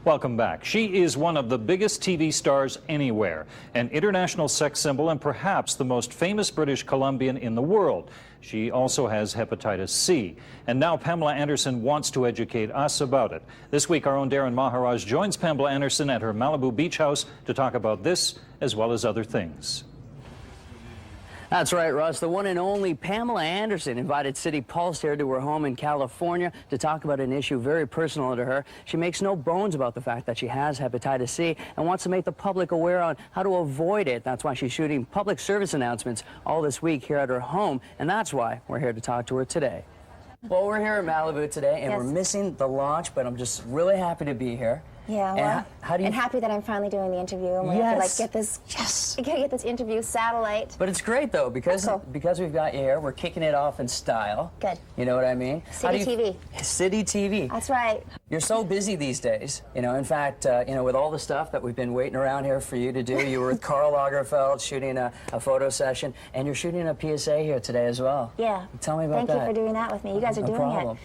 Welcome back. She is one of the biggest TV stars anywhere, an international sex symbol and perhaps the most famous British Columbian in the world. She also has hepatitis C. And now Pamela Anderson wants to educate us about it. This week, our own DARRIN MAHARAJ joins Pamela Anderson at her Malibu beach house to talk about this as well as other things. That's right, Russ. The one and only Pamela Anderson invited City Pulse here to her home in California to talk about an issue very personal to her. She makes no bones about the fact that she has hepatitis C and wants to make the public aware on how to avoid it. That's why she's shooting public service announcements all this week here at her home, and that's why we're here to talk to her today. Well, we're here in Malibu today, and we're missing the launch, but I'm just really happy to be here. Yeah, well, and happy that I'm finally doing the interview, and we have to, like, get this, we gotta get this interview satellite. But it's great, though, because we've got you here, we're kicking it off in style. Good. You know what I mean? City TV. City TV. That's right. You're so busy these days, you know. In fact, you know, with all the stuff that we've been waiting around here for you to do, you were with Karl Lagerfeld shooting a photo session, and you're shooting a PSA here today as well. Yeah. Tell me about that. Thank you for doing that with me. You guys are doing it.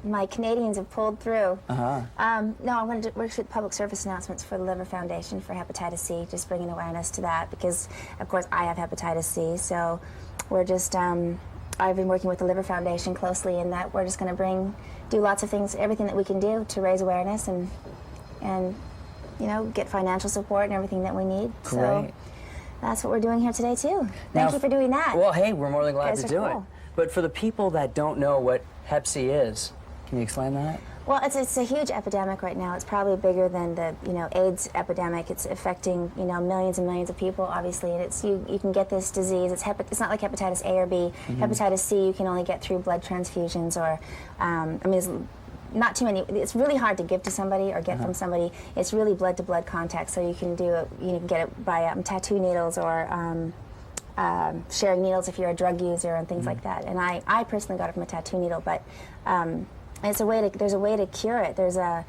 My Canadians have pulled through. No, I wanted to work with public service announcements for the Liver Foundation for hepatitis C, just bringing awareness to that because, of course, I have hepatitis C. So we're just, I've been working with the Liver Foundation closely in that we're just going to do lots of things, everything that we can do to raise awareness and you know, get financial support and everything that we need. Great. So that's what we're doing here today, too. Thank you for doing that. Well, hey, we're more than glad to do it. Cool. But for the people that don't know what Hep C is, can you explain that? Well, it's a huge epidemic right now. It's probably bigger than the AIDS epidemic. It's affecting millions and millions of people, obviously. And it's you can get this disease. It's not like hepatitis A or B. Hepatitis C you can only get through blood transfusions or I mean, there's not too many. It's really hard to give to somebody or get from somebody. It's really blood-to-blood contact. So you can do it. You can get it by tattoo needles or sharing needles if you're a drug user and things like that. And I personally got it from a tattoo needle, but there's a way to cure it. There's a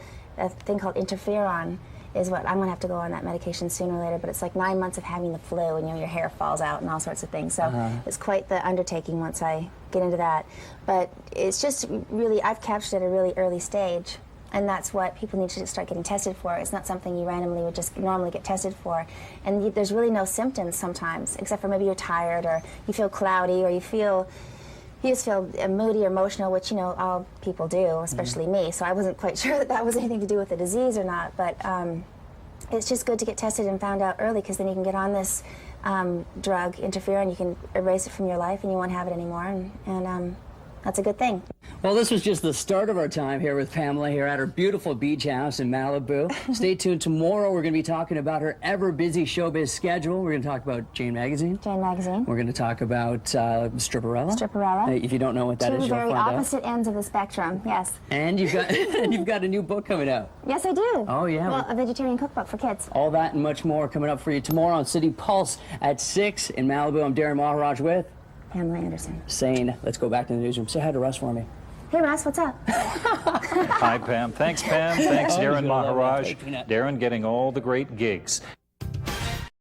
thing called interferon is what I'm going to have to go on that medication sooner or later, but it's like 9 months of having the flu and your hair falls out and all sorts of things. So it's quite the undertaking once I get into that. But it's just really, I've captured it at a really early stage. And that's what people need to start getting tested for. It's not something you randomly would just normally get tested for. And there's really no symptoms sometimes, except for maybe you're tired or you feel cloudy or you just feel moody or emotional, which, all people do, especially me. So I wasn't quite sure that was anything to do with the disease or not. But it's just good to get tested and found out early because then you can get on this drug, interferon, you can erase it from your life and you won't have it anymore. And that's a good thing. Well, this was just the start of our time here with Pamela here at her beautiful beach house in Malibu. Stay tuned. Tomorrow we're going to be talking about her ever-busy showbiz schedule. We're going to talk about Jane Magazine. Jane Magazine. We're going to talk about Stripperella. Stripperella. If you don't know what that is, you'll find out. Two very opposite ends of the spectrum, yes. And you've got a new book coming out. Yes, I do. Oh, yeah. Well, a vegetarian cookbook for kids. All that and much more coming up for you tomorrow on City Pulse at 6 in Malibu. I'm DARRIN MAHARAJ with Pamela Anderson. Saying, let's go back to the newsroom. Say hi to Russ for me. Hey, Russ, what's up? Hi, Pam. Thanks, Pam. Thanks, DARRIN MAHARAJ. DARRIN getting all the great gigs.